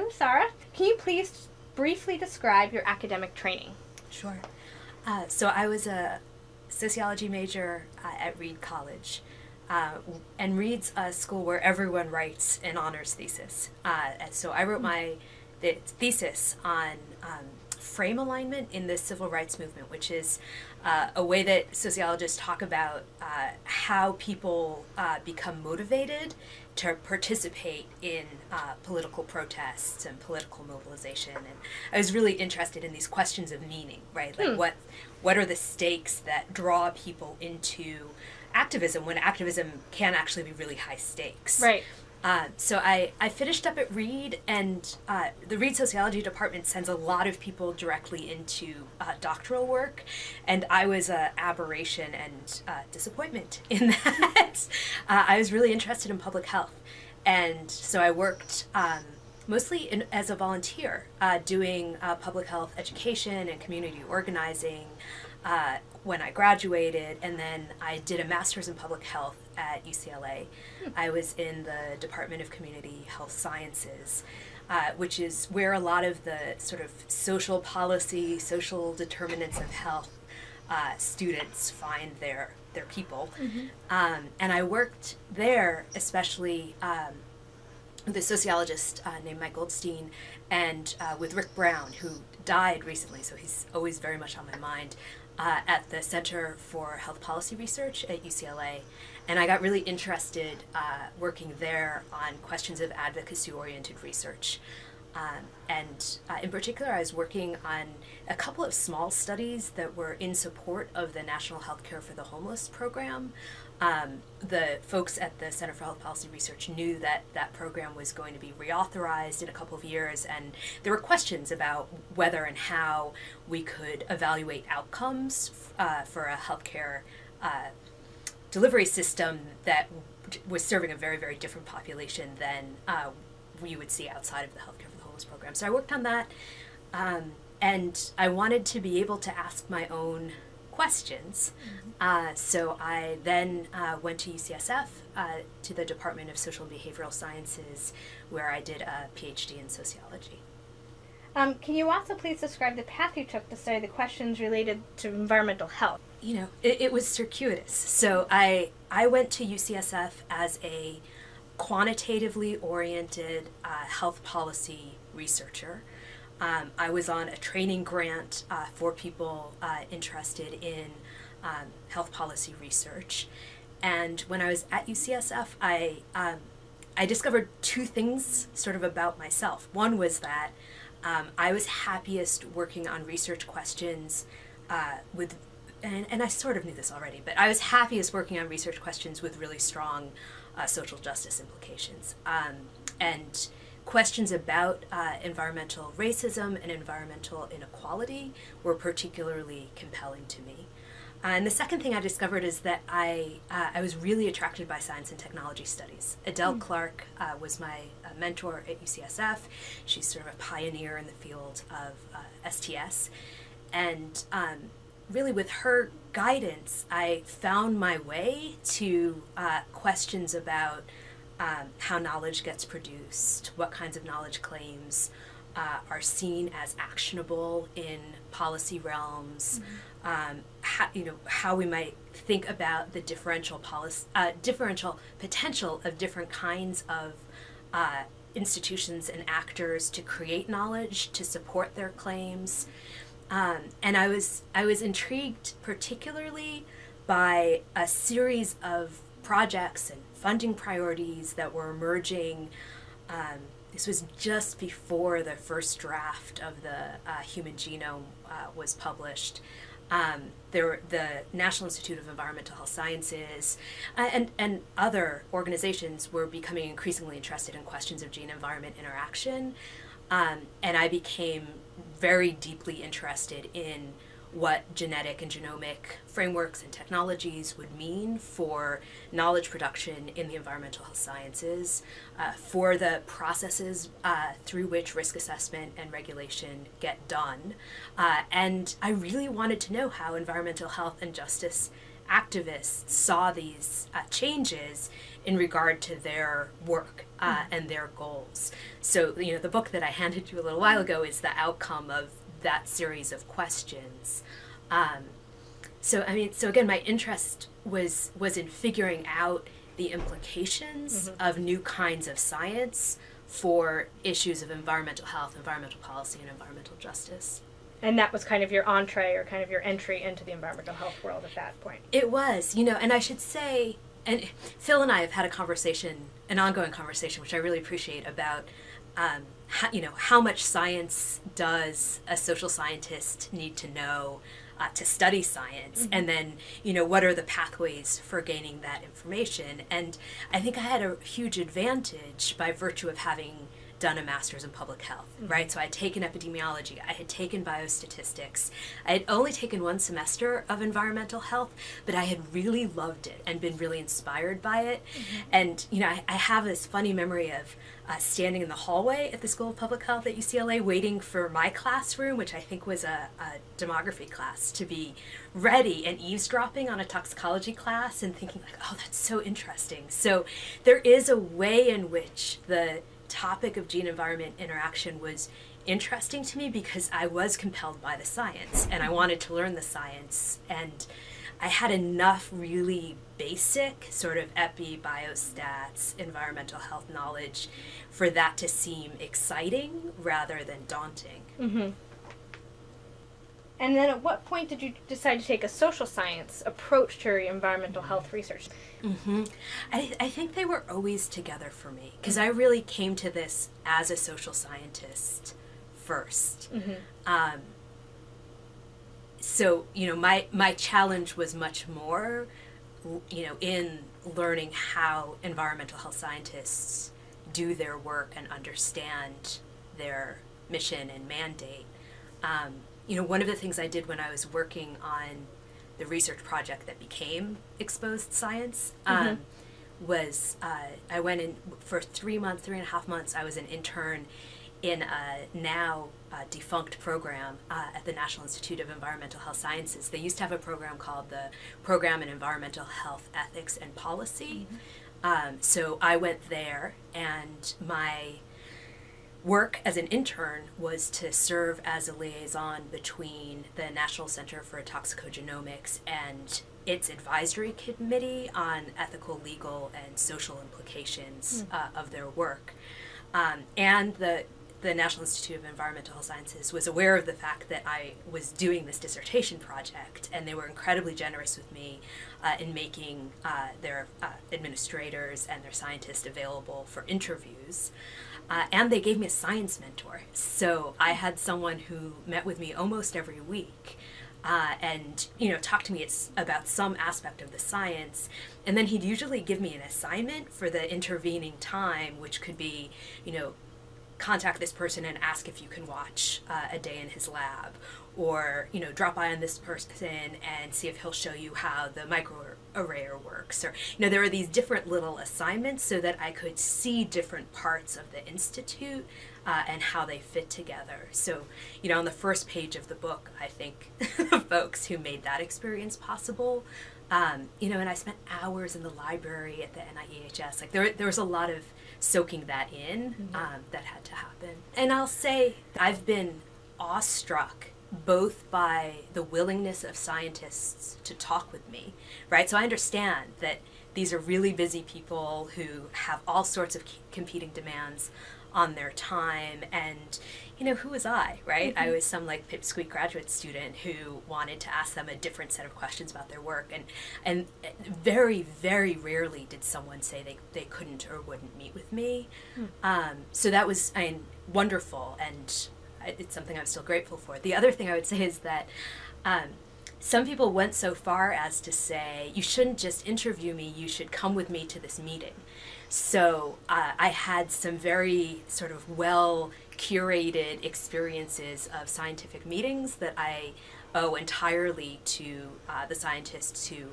welcome, Sara. Can you please briefly describe your academic training? Sure. So I was a sociology major at Reed College. And Reed's a school where everyone writes an honors thesis. So I wrote the thesis on frame alignment in the civil rights movement, which is a way that sociologists talk about how people become motivated to participate in political protests and political mobilization. And I was really interested in these questions of meaning, right? Like what are the stakes that draw people into activism when activism can actually be really high stakes? Right. So I finished up at Reed, and the Reed Sociology Department sends a lot of people directly into doctoral work, and I was an aberration and disappointment in that. I was really interested in public health, and so I worked mostly as a volunteer doing public health education and community organizing when I graduated, and then I did a master's in public health at UCLA. I was in the Department of Community Health Sciences, which is where a lot of the sort of social policy, social determinants of health students find their people. And I worked there, especially with a sociologist named Mike Goldstein, and with Rick Brown, who died recently, so he's always very much on my mind, at the Center for Health Policy Research at UCLA. And I got really interested working there on questions of advocacy-oriented research. And in particular, I was working on a couple of small studies that were in support of the National Healthcare for the Homeless program. The folks at the Center for Health Policy Research knew that that program was going to be reauthorized in a couple of years, and there were questions about whether and how we could evaluate outcomes for a healthcare delivery system that was serving a very, very different population than we would see outside of the Healthcare for the Homeless program. So I worked on that, and I wanted to be able to ask my own questions. So I then went to UCSF, to the Department of Social and Behavioral Sciences, where I did a PhD in sociology. Can you also please describe the path you took to study the questions related to environmental health? You know, it was circuitous. So I went to UCSF as a quantitatively oriented health policy researcher. I was on a training grant for people interested in health policy research. And when I was at UCSF, I discovered two things sort of about myself. One was that I was happiest working on research questions and I sort of knew this already, but I was happiest working on research questions with really strong social justice implications. And questions about environmental racism and environmental inequality were particularly compelling to me. And the second thing I discovered is that I was really attracted by science and technology studies. Adele Clark was my mentor at UCSF. She's sort of a pioneer in the field of STS. And really with her guidance, I found my way to questions about how knowledge gets produced, what kinds of knowledge claims are seen as actionable in policy realms, how we might think about the differential potential of different kinds of institutions and actors to create knowledge to support their claims. And I was intrigued particularly by a series of projects and funding priorities that were emerging. This was just before the first draft of the Human Genome was published. The National Institute of Environmental Health Sciences and other organizations were becoming increasingly interested in questions of gene-environment interaction. And I became very deeply interested in what genetic and genomic frameworks and technologies would mean for knowledge production in the environmental health sciences, for the processes through which risk assessment and regulation get done. And I really wanted to know how environmental health and justice activists saw these changes in regard to their work and their goals. So, the book that I handed you a little while ago is the outcome of that series of questions. So again, my interest was in figuring out the implications of new kinds of science for issues of environmental health, environmental policy, and environmental justice. And that was kind of your entree, or kind of your entry into the environmental health world at that point. It was, and I should say, and Phil and I have had an ongoing conversation, which I really appreciate, about how much science does a social scientist need to know to study science, and then, what are the pathways for gaining that information. And I think I had a huge advantage by virtue of having done a master's in public health, right? So I had taken epidemiology, I had taken biostatistics, I had only taken one semester of environmental health, but I had really loved it and been really inspired by it. And, I have this funny memory of standing in the hallway at the School of Public Health at UCLA waiting for my classroom, which I think was a demography class, to be ready, and eavesdropping on a toxicology class and thinking like, oh, that's so interesting. So there is a way in which the topic of gene-environment interaction was interesting to me because I was compelled by the science and I wanted to learn the science, and I had enough really basic sort of biostats, environmental health knowledge for that to seem exciting rather than daunting. And then at what point did you decide to take a social science approach to your environmental health research? I think they were always together for me, because I really came to this as a social scientist first. So, my challenge was much more, in learning how environmental health scientists do their work and understand their mission and mandate. One of the things I did when I was working on the research project that became Exposed Science was I went in for 3.5 months. I was an intern in a now defunct program at the National Institute of Environmental Health Sciences. They used to have a program called the Program in Environmental Health Ethics and Policy. So I went there, and my work as an intern was to serve as a liaison between the National Center for Toxicogenomics and its advisory committee on ethical, legal, and social implications of their work. And the National Institute of Environmental Health Sciences was aware of the fact that I was doing this dissertation project, and they were incredibly generous with me in making their administrators and their scientists available for interviews. And they gave me a science mentor. So I had someone who met with me almost every week and, talked to me about some aspect of the science. And then he'd usually give me an assignment for the intervening time, which could be, contact this person and ask if you can watch a day in his lab, or drop by on this person and see if he'll show you how the microarrayer works, or there are these different little assignments so that I could see different parts of the institute and how they fit together. So on the first page of the book, I think the folks who made that experience possible, and I spent hours in the library at the NIEHS. Like there was a lot of soaking that in that had to happen. And I'll say I've been awestruck both by the willingness of scientists to talk with me, right? So I understand that these are really busy people who have all sorts of competing demands on their time, and who was I, right? I was some pipsqueak graduate student who wanted to ask them a different set of questions about their work, and very, very rarely did someone say they couldn't or wouldn't meet with me. So that was wonderful, and it's something I'm still grateful for. The other thing I would say is that some people went so far as to say, you shouldn't just interview me, you should come with me to this meeting. So I had some very sort of well-curated experiences of scientific meetings that I owe entirely to the scientists who,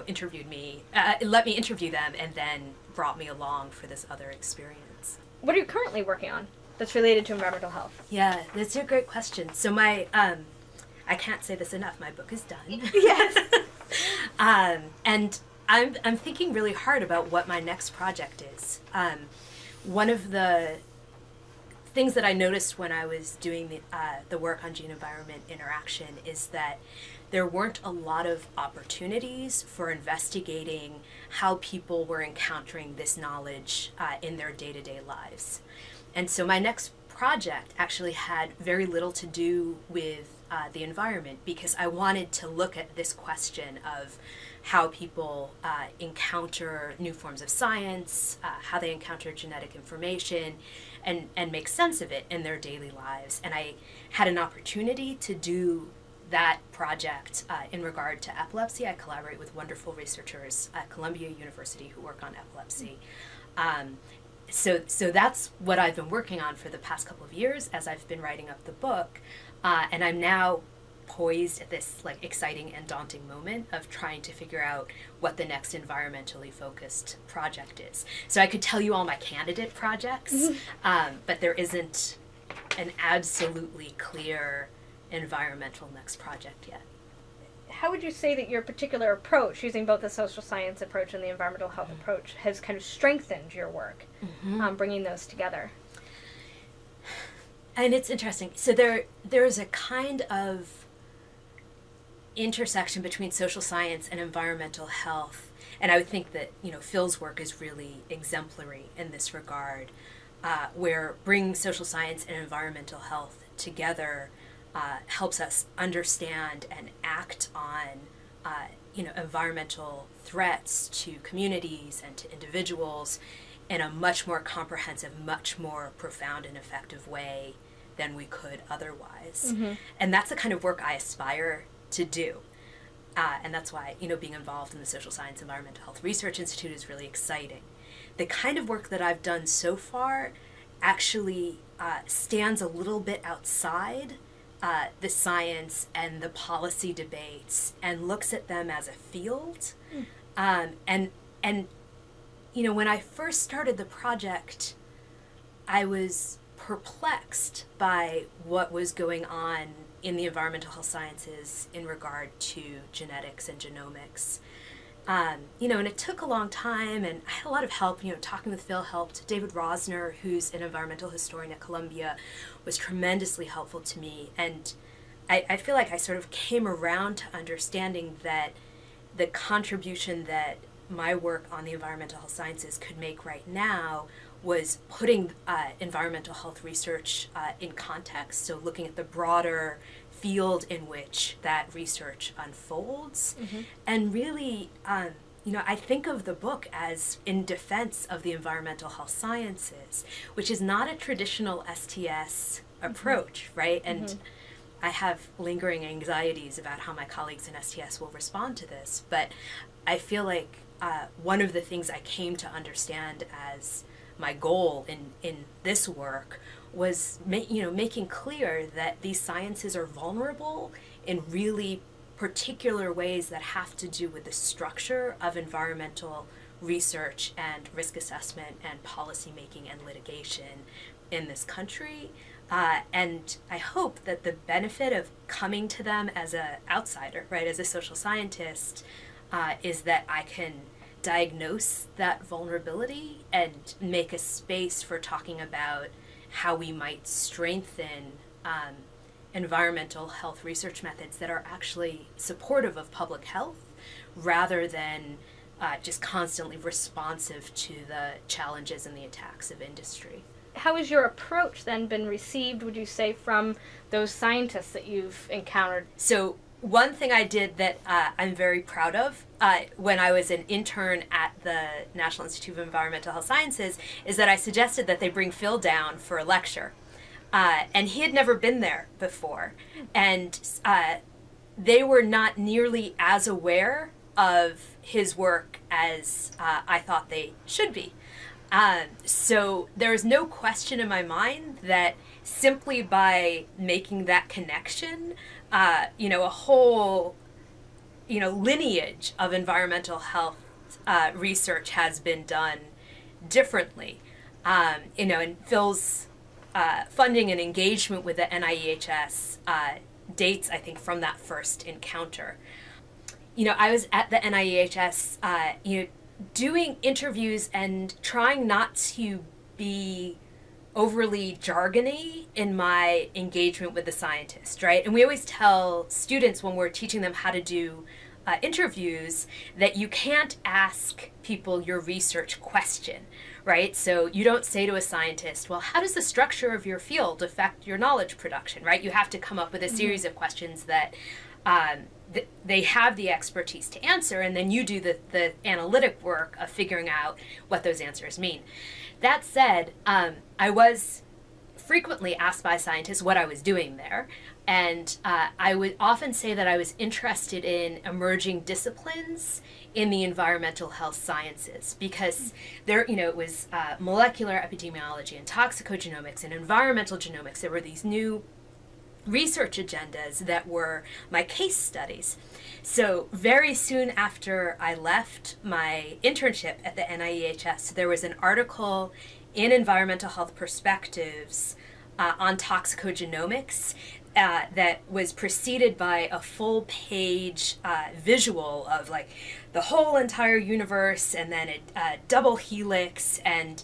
interviewed me, let me interview them, and then brought me along for this other experience. What are you currently working on that's related to environmental health? Yeah, that's a great question. So my, I can't say this enough, my book is done. Yes. And I'm thinking really hard about what my next project is. One of the things that I noticed when I was doing the work on gene-environment interaction is that there weren't a lot of opportunities for investigating how people were encountering this knowledge in their day-to-day lives. And so my next project actually had very little to do with the environment, because I wanted to look at this question of how people encounter new forms of science, how they encounter genetic information, and make sense of it in their daily lives. And I had an opportunity to do that project in regard to epilepsy. I collaborate with wonderful researchers at Columbia University who work on epilepsy. So that's what I've been working on for the past couple of years as I've been writing up the book. And I'm now poised at this like exciting and daunting moment of trying to figure out what the next environmentally focused project is. So I could tell you all my candidate projects, but there isn't an absolutely clear environmental next project yet. How would you say that your particular approach, using both the social science approach and the environmental health approach, has kind of strengthened your work, bringing those together? And it's interesting. So there's a kind of intersection between social science and environmental health, and I would think that Phil's work is really exemplary in this regard, where bringing social science and environmental health together helps us understand and act on environmental threats to communities and to individuals in a much more comprehensive, much more profound and effective way than we could otherwise. And that's the kind of work I aspire to do. And that's why, being involved in the Social Science Environmental Health Research Institute is really exciting. The kind of work that I've done so far actually stands a little bit outside the science and the policy debates and looks at them as a field. And when I first started the project, I was perplexed by what was going on in the environmental health sciences in regard to genetics and genomics. And it took a long time, and I had a lot of help. Talking with Phil helped. David Rosner, who's an environmental historian at Columbia, was tremendously helpful to me. And I feel like I sort of came around to understanding that the contribution that my work on the environmental health sciences could make right now was putting environmental health research in context, so looking at the broader field in which that research unfolds. And really, I think of the book as in defense of the environmental health sciences, which is not a traditional STS approach, right? And I have lingering anxieties about how my colleagues in STS will respond to this, but I feel like one of the things I came to understand as my goal in this work was making clear that these sciences are vulnerable in really particular ways that have to do with the structure of environmental research and risk assessment and policy making and litigation in this country. And I hope that the benefit of coming to them as an outsider, right, as a social scientist, is that I can diagnose that vulnerability and make a space for talking about how we might strengthen environmental health research methods that are actually supportive of public health rather than just constantly responsive to the challenges and the attacks of industry. How has your approach then been received, would you say, from those scientists that you've encountered? So one thing I did that I'm very proud of when I was an intern at the National Institute of Environmental Health Sciences is that I suggested that they bring Phil down for a lecture. And he had never been there before. And they were not nearly as aware of his work as I thought they should be. So there is no question in my mind that simply by making that connection, a whole, lineage of environmental health research has been done differently. And Phil's funding and engagement with the NIEHS dates, I think, from that first encounter. I was at the NIEHS, doing interviews and trying not to be overly jargony in my engagement with the scientist, right? And we always tell students when we're teaching them how to do interviews that you can't ask people your research question, right? So you don't say to a scientist, well, how does the structure of your field affect your knowledge production, right? You have to come up with a series of questions that they have the expertise to answer, and then you do the analytic work of figuring out what those answers mean. That said, I was frequently asked by scientists what I was doing there, and I would often say that I was interested in emerging disciplines in the environmental health sciences, because there, it was molecular epidemiology and toxicogenomics and environmental genomics. There were these new research agendas that were my case studies. So very soon after I left my internship at the NIEHS, there was an article in Environmental Health Perspectives on toxicogenomics that was preceded by a full page visual of like the whole entire universe, and then a double helix, and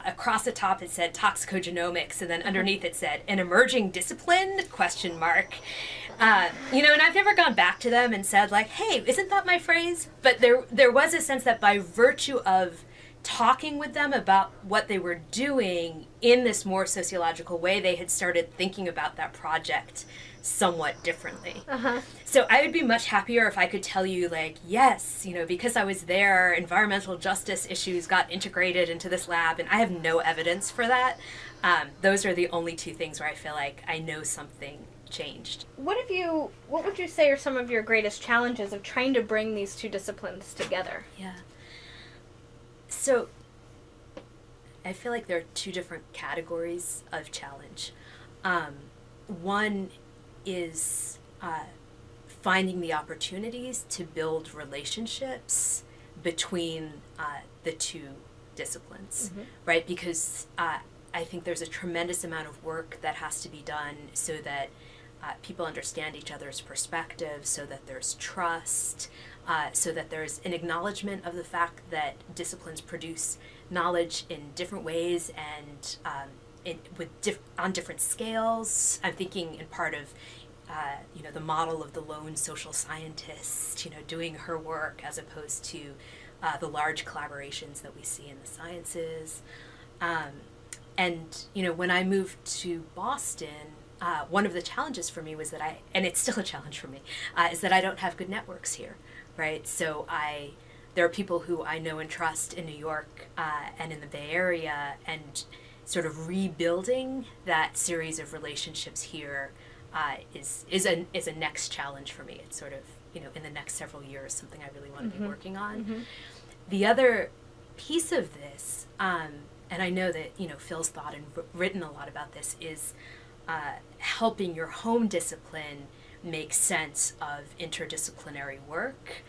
across the top it said toxicogenomics, and then underneath it said an emerging discipline, question mark. And I've never gone back to them and said like, hey, isn't that my phrase? But there was a sense that by virtue of talking with them about what they were doing in this more sociological way, they had started thinking about that project somewhat differently. So I would be much happier if I could tell you like, yes, because I was there, environmental justice issues got integrated into this lab, and I have no evidence for that. Those are the only two things where I feel like I know something changed. What would you say are some of your greatest challenges of trying to bring these two disciplines together? Yeah. So I feel like there are two different categories of challenge. One is finding the opportunities to build relationships between the two disciplines, right? Because I think there's a tremendous amount of work that has to be done so that people understand each other's perspectives, so that there's trust, so that there's an acknowledgement of the fact that disciplines produce knowledge in different ways and on different scales. I'm thinking in part of the model of the lone social scientist, doing her work as opposed to the large collaborations that we see in the sciences. And when I moved to Boston, one of the challenges for me was that and it's still a challenge for me, is that I don't have good networks here, right? So there are people who I know and trust in New York and in the Bay Area, and sort of rebuilding that series of relationships here is a next challenge for me. It's sort of, in the next several years, something I really want to be working on. The other piece of this, and I know that, Phil's thought and written a lot about this, is helping your home discipline make sense of interdisciplinary work,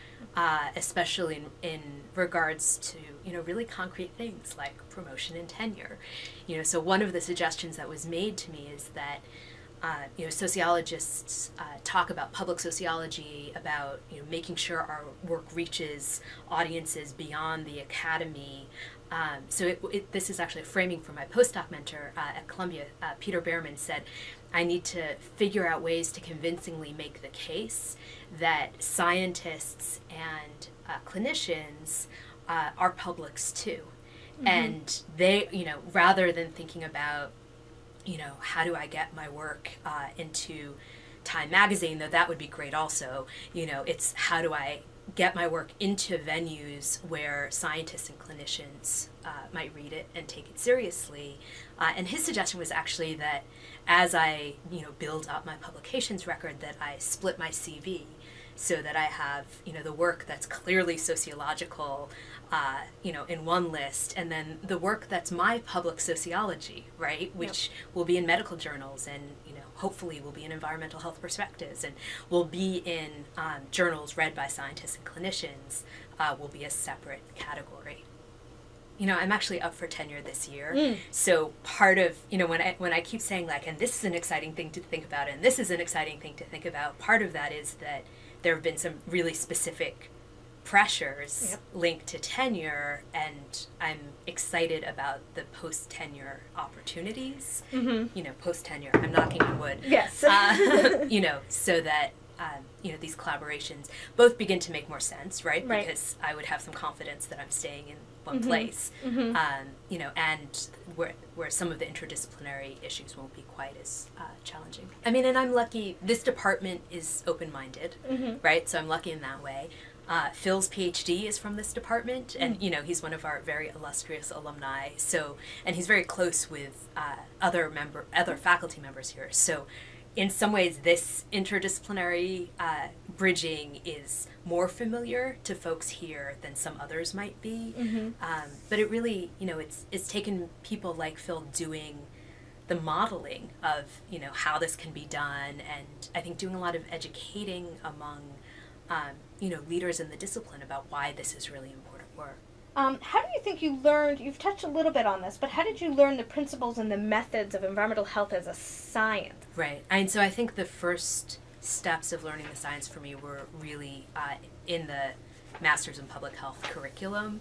especially in regards to, really concrete things like promotion and tenure. So one of the suggestions that was made to me is that, sociologists talk about public sociology, about, making sure our work reaches audiences beyond the academy. So this is actually a framing for my postdoc mentor at Columbia. Peter Behrman said, I need to figure out ways to convincingly make the case that scientists and clinicians are publics too. And they, rather than thinking about, how do I get my work into Time magazine, though that would be great also, it's how do I get my work into venues where scientists and clinicians might read it and take it seriously. And his suggestion was actually that as I, build up my publications record, that I split my CV so that I have, the work that's clearly sociological, in one list, and then the work that's my public sociology, right, which will be in medical journals and, hopefully will be in Environmental Health Perspectives and will be in journals read by scientists and clinicians, will be a separate category. I'm actually up for tenure this year, so part of, when I keep saying like, and this is an exciting thing to think about, and this is an exciting thing to think about, part of that is that there have been some really specific pressures Yep. linked to tenure, and I'm excited about the post-tenure opportunities. Mm-hmm. You know, post-tenure, I'm knocking on wood. Yes. You know, so that, you know, these collaborations both begin to make more sense, right? Right. Because I would have some confidence that I'm staying in one Mm-hmm. place, Mm-hmm. you know, and where some of the interdisciplinary issues won't be quite as challenging. I mean, and I'm lucky, this department is open-minded, Mm-hmm. right? So I'm lucky in that way. Phil's PhD is from this department, and you know, he's one of our very illustrious alumni. So, and he's very close with other faculty members here. So, in some ways, this interdisciplinary bridging is more familiar to folks here than some others might be. Mm-hmm. But it really, you know, it's taken people like Phil doing the modeling of, you know, how this can be done, and I think doing a lot of educating among you know, leaders in the discipline about why this is really important work. How do you think you learned, you've touched a little bit on this, but how did you learn the principles and the methods of environmental health as a science? Right. And so I think the first steps of learning the science for me were really in the Master's in Public Health curriculum,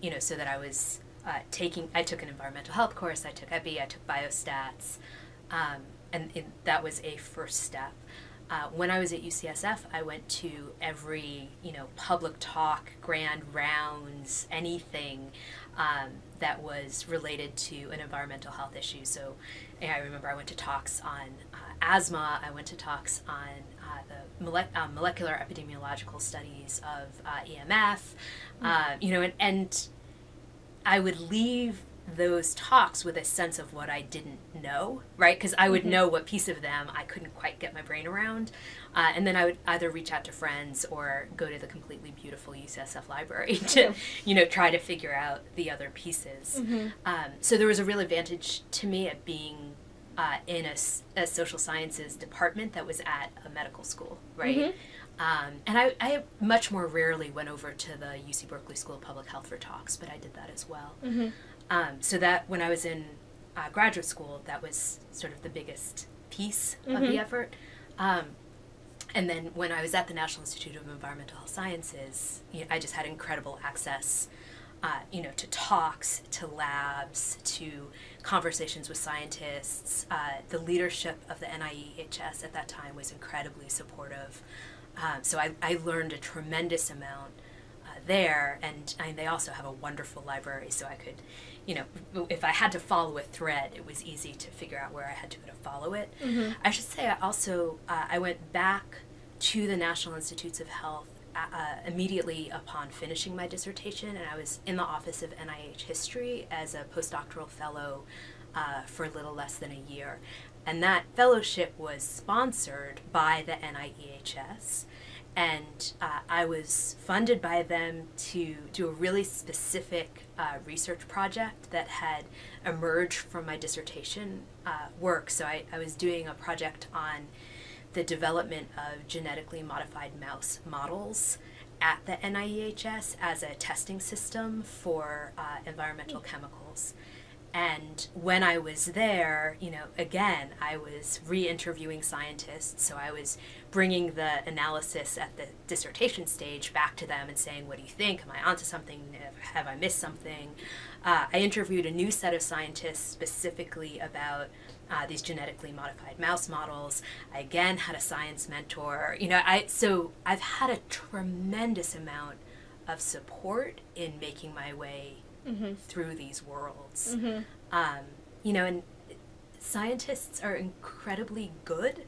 you know, so that I was I took an environmental health course, I took EPI, I took biostats, and that was a first step. When I was at UCSF, I went to every, you know, public talk, grand rounds, anything that was related to an environmental health issue. So I remember I went to talks on asthma, I went to talks on the molecular epidemiological studies of EMF, you know, and I would leave those talks with a sense of what I didn't know, right? Because I would know what piece of them I couldn't quite get my brain around. And then I would either reach out to friends or go to the completely beautiful UCSF library to, you know, try to figure out the other pieces. So there was a real advantage to me at being in a social sciences department that was at a medical school, right? And I much more rarely went over to the UC Berkeley School of Public Health for talks, but I did that as well. So that when I was in graduate school, that was sort of the biggest piece of the effort. And then when I was at the National Institute of Environmental Health Sciences, you know, I just had incredible access, you know, to talks, to labs, to conversations with scientists. The leadership of the NIEHS at that time was incredibly supportive. So I learned a tremendous amount there, and they also have a wonderful library, so I could, you know, if I had to follow a thread, it was easy to figure out where I had to go to follow it. I should say I also, I went back to the National Institutes of Health immediately upon finishing my dissertation, and I was in the Office of NIH History as a postdoctoral fellow for a little less than a year. And that fellowship was sponsored by the NIEHS. And I was funded by them to do a really specific research project that had emerged from my dissertation work. So I was doing a project on the development of genetically modified mouse models at the NIEHS as a testing system for environmental chemicals. And when I was there, you know, again, I was re-interviewing scientists, so I was bringing the analysis at the dissertation stage back to them and saying, what do you think? Am I onto something? Have I missed something? I interviewed a new set of scientists specifically about these genetically modified mouse models. I again had a science mentor. You know, so I've had a tremendous amount of support in making my way through these worlds. You know, and scientists are incredibly good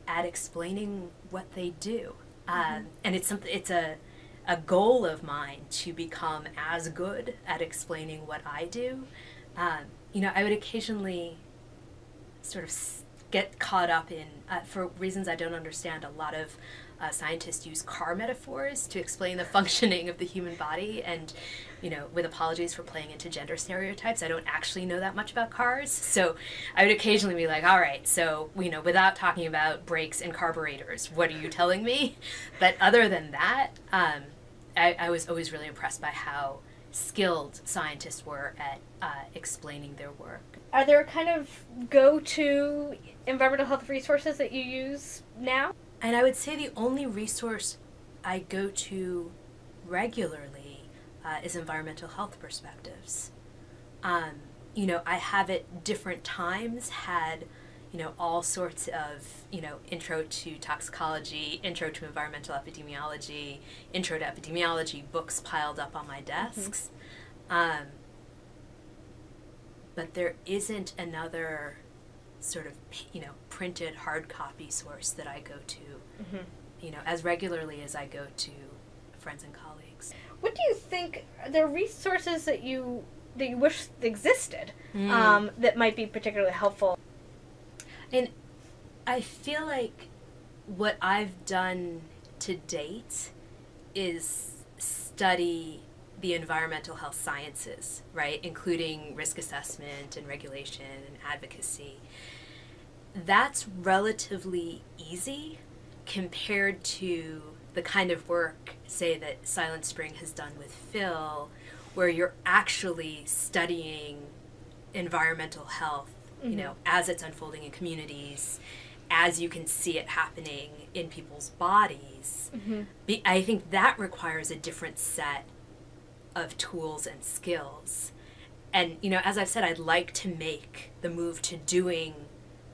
at explaining what they do. And it's a goal of mine to become as good at explaining what I do. You know, I would occasionally sort of get caught up in, for reasons I don't understand, a lot of scientists use car metaphors to explain the functioning of the human body, and, you know, with apologies for playing into gender stereotypes, I don't actually know that much about cars, so I would occasionally be like, all right, so, you know, without talking about brakes and carburetors, what are you telling me? But other than that, I was always really impressed by how skilled scientists were at explaining their work. Are there kind of go-to environmental health resources that you use now? And I would say the only resource I go to regularly is environmental health perspectives. You know, I have at different times had, you know, all sorts of, you know, intro to toxicology, intro to environmental epidemiology, intro to epidemiology books piled up on my desks. But there isn't another sort of, you know, printed hard copy source that I go to, you know, as regularly as I go to friends and colleagues. What do you think are there resources that you wish existed that might be particularly helpful? And I feel like what I've done to date is study the environmental health sciences, right, including risk assessment and regulation and advocacy. That's relatively easy compared to the kind of work, say, that Silent Spring has done with Phil, where you're actually studying environmental health, you know, as it's unfolding in communities, as you can see it happening in people's bodies. I think that requires a different set of tools and skills. And, you know, as I've said, I'd like to make the move to doing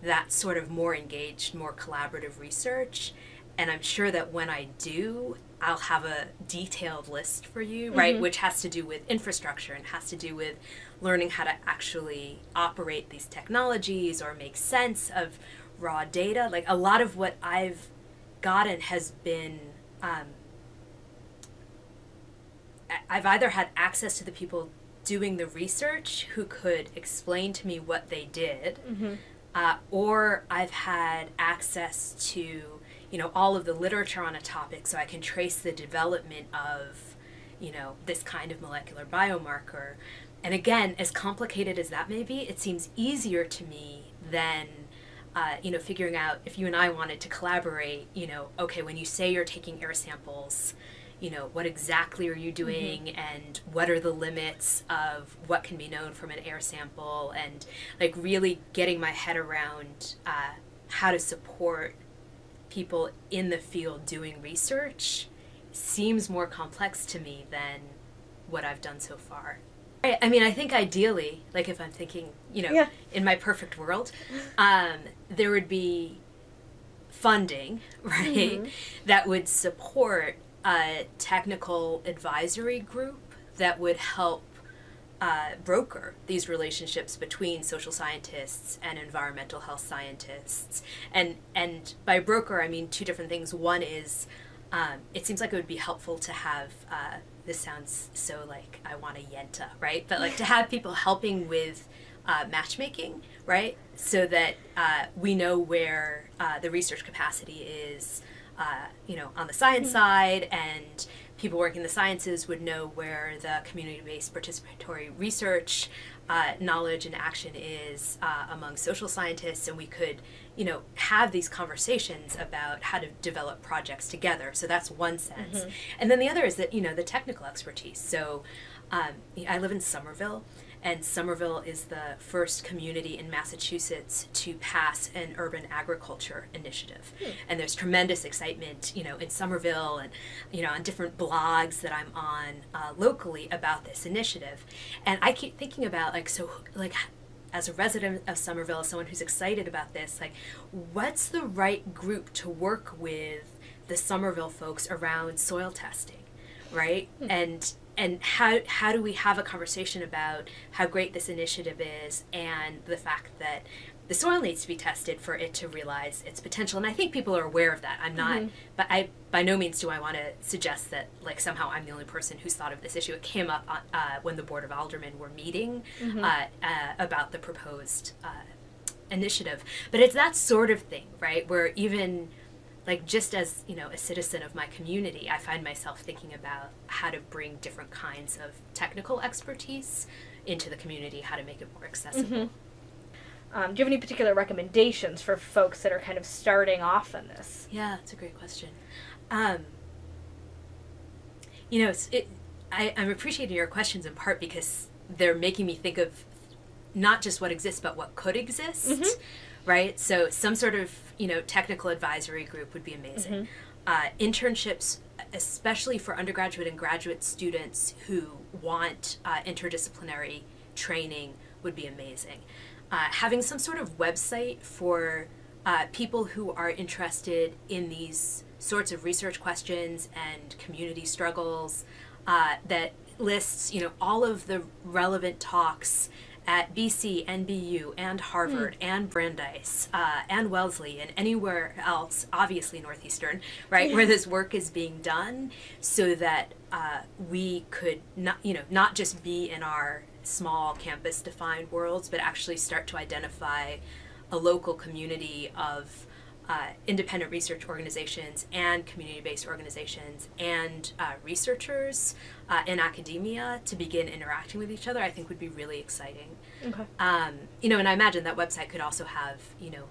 that sort of more engaged, more collaborative research. And I'm sure that when I do, I'll have a detailed list for you, right, which has to do with infrastructure and has to do with learning how to actually operate these technologies or make sense of raw data. Like, a lot of what I've gotten has been, I've either had access to the people doing the research who could explain to me what they did, or I've had access to, you know, all of the literature on a topic, so I can trace the development of, you know, this kind of molecular biomarker. And again, as complicated as that may be, it seems easier to me than, you know, figuring out if you and I wanted to collaborate, you know, okay, when you say you're taking air samples, you know, what exactly are you doing, and what are the limits of what can be known from an air sample, and like really getting my head around how to support people in the field doing research seems more complex to me than what I've done so far. I mean, I think ideally, like if I'm thinking, you know, in my perfect world, there would be funding, right, that would support a technical advisory group that would help broker these relationships between social scientists and environmental health scientists. And by broker, I mean two different things. One is, it seems like it would be helpful to have, this sounds so like I want a Yenta, right? But like to have people helping with matchmaking, right? So that we know where the research capacity is, you know, on the science side, and people working in the sciences would know where the community-based participatory research knowledge and action is among social scientists, and we could, you know, have these conversations about how to develop projects together. So that's one sense. And then the other is that, you know, the technical expertise. So I live in Somerville, and Somerville is the first community in Massachusetts to pass an urban agriculture initiative. And there's tremendous excitement, you know, in Somerville and, you know, on different blogs that I'm on locally about this initiative. And I keep thinking about, like, so, like, as a resident of Somerville, as someone who's excited about this, like, what's the right group to work with the Somerville folks around soil testing, right? And how do we have a conversation about how great this initiative is and the fact that the soil needs to be tested for it to realize its potential? And I think people are aware of that. I'm not, but by no means do I want to suggest that, like, somehow I'm the only person who's thought of this issue. It came up when the Board of Aldermen were meeting about the proposed initiative. But it's that sort of thing, right, where even, like, just as, you know, a citizen of my community, I find myself thinking about how to bring different kinds of technical expertise into the community, how to make it more accessible. Do you have any particular recommendations for folks that are kind of starting off in this? Yeah, that's a great question. You know, I'm appreciating your questions in part because they're making me think of not just what exists, but what could exist, right? So some sort of, technical advisory group would be amazing. Internships, especially for undergraduate and graduate students who want interdisciplinary training, would be amazing. Having some sort of website for people who are interested in these sorts of research questions and community struggles that lists, all of the relevant talks at BC, NBU, and Harvard, and Brandeis, and Wellesley, and anywhere else, obviously Northeastern, right, where this work is being done, so that we could not just be in our small campus-defined worlds, but actually start to identify a local community of independent research organizations and community-based organizations and researchers in academia to begin interacting with each other, I think would be really exciting. Okay. And I imagine that website could also have,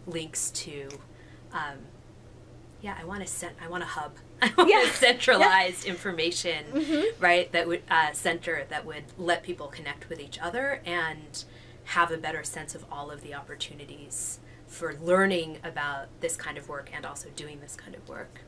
links to, I want a hub. I want a centralized information, right, that would center that would let people connect with each other and have a better sense of all of the opportunities for learning about this kind of work and also doing this kind of work.